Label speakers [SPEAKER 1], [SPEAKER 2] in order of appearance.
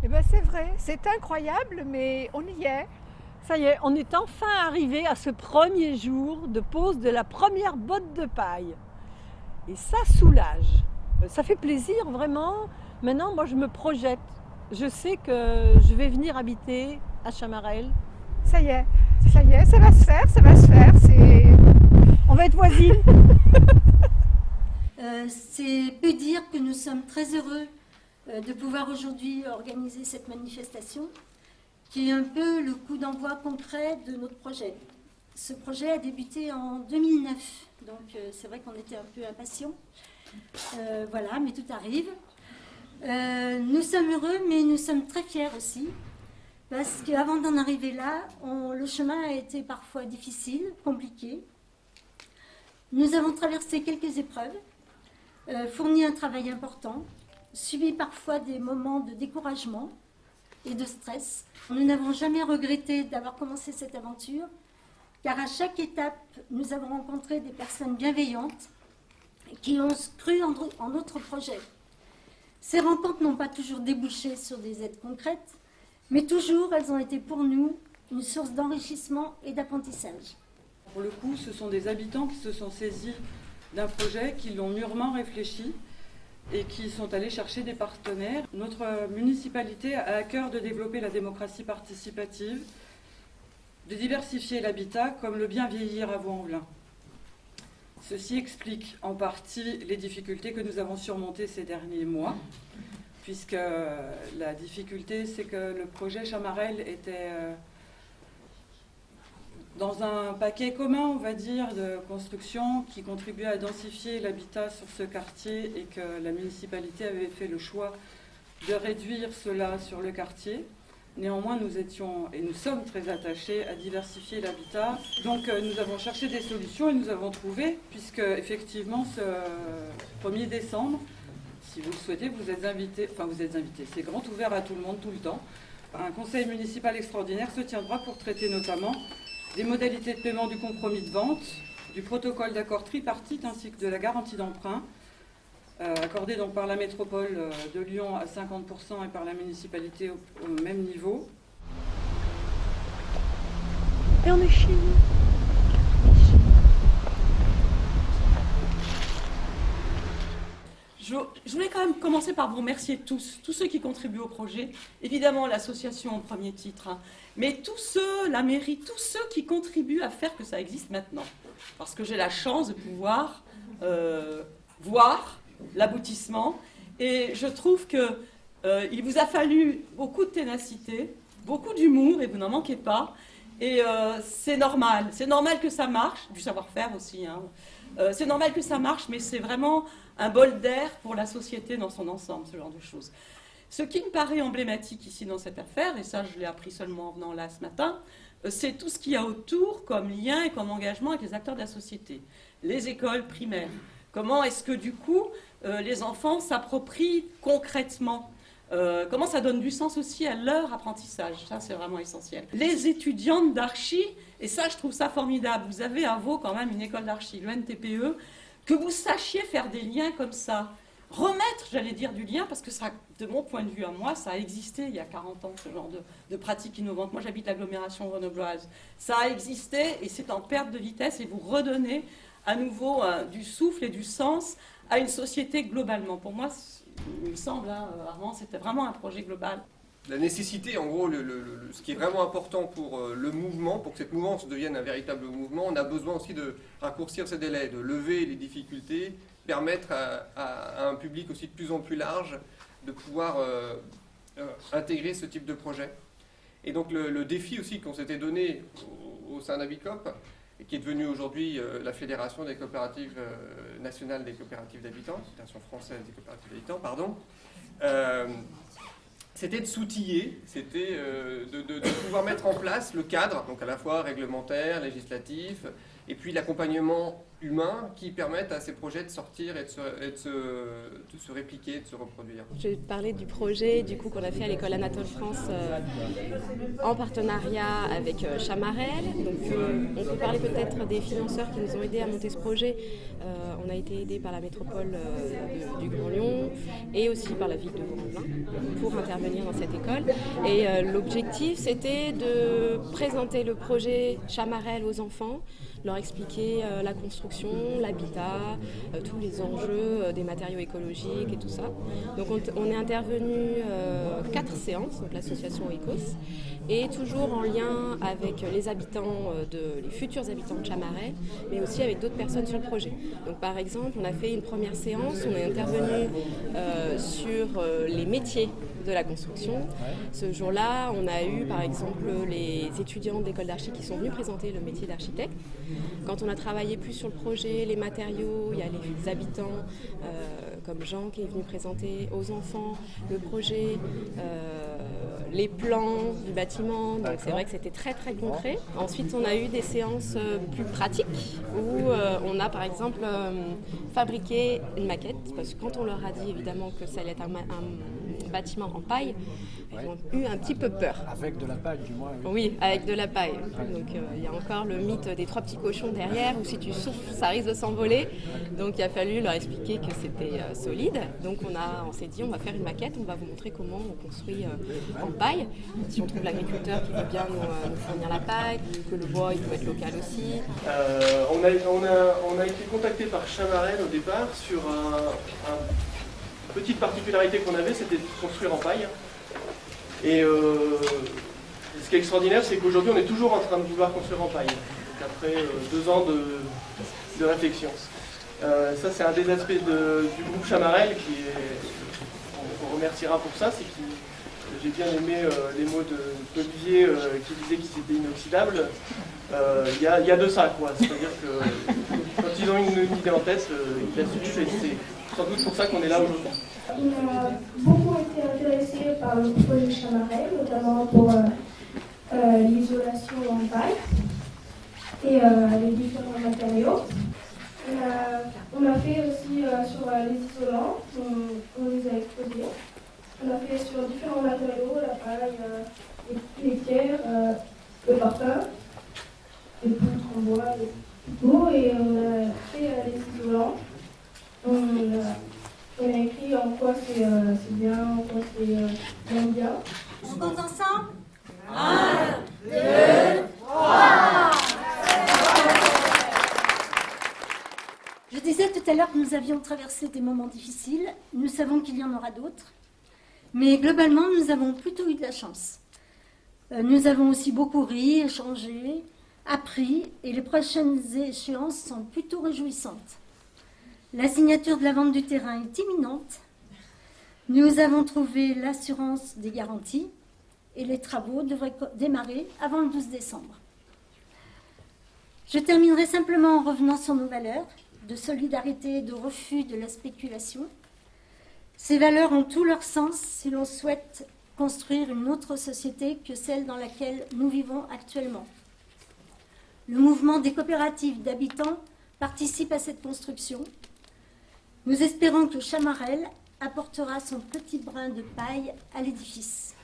[SPEAKER 1] Eh ben c'est vrai, c'est incroyable, mais on y est.
[SPEAKER 2] Ça y est, on est enfin arrivé à ce premier jour de pose de la première botte de paille. Et ça soulage. Ça fait plaisir vraiment. Maintenant, moi, je me projette. Je sais que je vais venir habiter à Chamarel.
[SPEAKER 1] Ça y est, ça va se faire, ça va se faire. On va être voisines.
[SPEAKER 3] C'est peu dire que nous sommes très heureux de pouvoir aujourd'hui organiser cette manifestation qui est un peu le coup d'envoi concret de notre projet. Ce projet a débuté en 2009, donc c'est vrai qu'on était un peu impatients. Voilà, mais tout arrive. Nous sommes heureux, mais nous sommes très fiers aussi, parce qu'avant d'en arriver là, le chemin a été parfois difficile, compliqué. Nous avons traversé quelques épreuves, fourni un travail important, subi parfois des moments de découragement et de stress. Nous n'avons jamais regretté d'avoir commencé cette aventure, car à chaque étape, nous avons rencontré des personnes bienveillantes qui ont cru en notre projet. Ces rencontres n'ont pas toujours débouché sur des aides concrètes, mais toujours elles ont été pour nous une source d'enrichissement et d'apprentissage.
[SPEAKER 4] Pour le coup, ce sont des habitants qui se sont saisis d'un projet, qui l'ont mûrement réfléchi et qui sont allés chercher des partenaires. Notre municipalité a à cœur de développer la démocratie participative, de diversifier l'habitat comme le bien vieillir à Vaux-en-Velin. Ceci explique en partie les difficultés que nous avons surmontées ces derniers mois, puisque la difficulté, c'est que le projet Chamarel était dans un paquet commun, on va dire, de construction qui contribuait à densifier l'habitat sur ce quartier et que la municipalité avait fait le choix de réduire cela sur le quartier. Néanmoins, nous étions et nous sommes très attachés à diversifier l'habitat. Donc nous avons cherché des solutions et nous avons trouvé, puisque effectivement ce 1er décembre, si vous le souhaitez, vous êtes invités, c'est grand ouvert à tout le monde tout le temps. Un conseil municipal extraordinaire se tiendra pour traiter notamment des modalités de paiement du compromis de vente, du protocole d'accord tripartite ainsi que de la garantie d'emprunt, accordée donc par la métropole de Lyon à 50% et par la municipalité au même niveau.
[SPEAKER 2] Et on est chez nous.
[SPEAKER 5] Je voulais quand même commencer par vous remercier tous ceux qui contribuent au projet, évidemment l'association au premier titre, hein, mais tous ceux, la mairie, tous ceux qui contribuent à faire que ça existe maintenant. Parce que j'ai la chance de pouvoir voir l'aboutissement et je trouve qu'il vous a fallu beaucoup de ténacité, beaucoup d'humour et vous n'en manquez pas. Et c'est normal que ça marche, du savoir-faire aussi, hein. C'est normal que ça marche, mais c'est vraiment un bol d'air pour la société dans son ensemble, ce genre de choses. Ce qui me paraît emblématique ici dans cette affaire, et ça je l'ai appris seulement en venant là ce matin, c'est tout ce qu'il y a autour comme lien et comme engagement avec les acteurs de la société. Les écoles primaires. Comment est-ce que du coup les enfants s'approprient concrètement comment ça donne du sens aussi à leur apprentissage, ça c'est vraiment essentiel. Les étudiantes d'archi, et ça je trouve ça formidable, vous avez à Vaud quand même une école d'archi, le NTPE, que vous sachiez faire des liens comme ça, remettre, j'allais dire, du lien, parce que ça, de mon point de vue à moi, ça a existé il y a 40 ans, ce genre de pratique innovante. Moi j'habite l'agglomération grenobloise, ça a existé et c'est en perte de vitesse et vous redonnez à nouveau du souffle et du sens à une société globalement. Pour moi, il me semble, hein, Armand, c'était vraiment un projet global.
[SPEAKER 6] La nécessité, en gros, ce qui est vraiment important pour le mouvement, pour que cette mouvance devienne un véritable mouvement, on a besoin aussi de raccourcir ces délais, de lever les difficultés, permettre à un public aussi de plus en plus large de pouvoir intégrer ce type de projet. Et donc le défi aussi qu'on s'était donné au sein d'Habicop, et qui est devenue aujourd'hui la Fédération des coopératives nationales des coopératives d'habitants, Fédération française des coopératives d'habitants, pardon, c'était de s'outiller, c'était de pouvoir mettre en place le cadre, donc à la fois réglementaire, législatif, et puis l'accompagnement humains qui permettent à ces projets de sortir et de se répliquer, de se reproduire.
[SPEAKER 7] Je vais parler du projet qu'on a fait à l'école Anatole France en partenariat avec Chamarel. Donc, on peut parler peut-être des financeurs qui nous ont aidés à monter ce projet. On a été aidés par la métropole du Grand Lyon et aussi par la ville de Vaux-en-Velin pour intervenir dans cette école. Et l'objectif, c'était de présenter le projet Chamarel aux enfants, leur expliquer la construction, l'habitat, tous les enjeux des matériaux écologiques et tout ça. Donc on est intervenu 4 séances, donc l'association Ecos, et toujours en lien avec les habitants, les futurs habitants de Chamarel, mais aussi avec d'autres personnes sur le projet. Donc par exemple, on a fait une première séance, on est intervenu sur les métiers de la construction. Ce jour-là, on a eu par exemple les étudiants de l'école d'archi qui sont venus présenter le métier d'architecte. Quand on a travaillé plus sur le projet, les matériaux, il y a les habitants comme Jean qui est venu présenter aux enfants le projet, les plans du bâtiment. Donc c'est vrai que c'était très très concret. Ensuite, on a eu des séances plus pratiques où on a par exemple fabriqué une maquette, parce que quand on leur a dit évidemment que ça allait être un bâtiment en paille, ils ont eu un petit peu peur.
[SPEAKER 8] Avec de la paille, du moins.
[SPEAKER 7] Oui, avec de la paille. Donc il y a encore le mythe des 3 petits cochons derrière, où si tu souffles, ça risque de s'envoler. Donc il a fallu leur expliquer que c'était solide. Donc on s'est dit, on va faire une maquette, on va vous montrer comment on construit en paille. Si on trouve l'agriculteur qui veut bien nous fournir la paille, que le bois il peut être local aussi.
[SPEAKER 9] On a été contacté par Chamarel au départ sur une petite particularité qu'on avait, c'était de construire en paille. Et ce qui est extraordinaire, c'est qu'aujourd'hui, on est toujours en train de vouloir construire en paille, donc après 2 ans de réflexion. Ça, c'est un des aspects du groupe Chamarel, on remerciera pour ça, c'est que j'ai bien aimé les mots d'Olivier qui disait qu'ils étaient inoxydables. Il y a de ça, quoi. C'est-à-dire que quand ils ont une idée en tête, ils la suivent, et c'est sans doute pour ça qu'on est là aujourd'hui.
[SPEAKER 10] On a beaucoup été intéressés par le projet Chamarel, notamment pour l'isolation en paille et les différents matériaux. On a fait aussi sur les isolants, on les a exposés. On a fait sur différents matériaux, la paille, les pierres, le parfum, les poutres en bois, les couteaux, et on a fait les isolants. On a écrit en quoi c'est bien, en quoi c'est moins bien.
[SPEAKER 3] On compte ensemble ?
[SPEAKER 10] 1, 2,
[SPEAKER 3] 3. Je disais tout à l'heure que nous avions traversé des moments difficiles. Nous savons qu'il y en aura d'autres. Mais globalement, nous avons plutôt eu de la chance. Nous avons aussi beaucoup ri, échangé, appris, et les prochaines échéances sont plutôt réjouissantes. La signature de la vente du terrain est imminente. Nous avons trouvé l'assurance des garanties et les travaux devraient démarrer avant le 12 décembre. Je terminerai simplement en revenant sur nos valeurs de solidarité et de refus de la spéculation. Ces valeurs ont tout leur sens si l'on souhaite construire une autre société que celle dans laquelle nous vivons actuellement. Le mouvement des coopératives d'habitants participe à cette construction. Nous espérons que Chamarel apportera son petit brin de paille à l'édifice.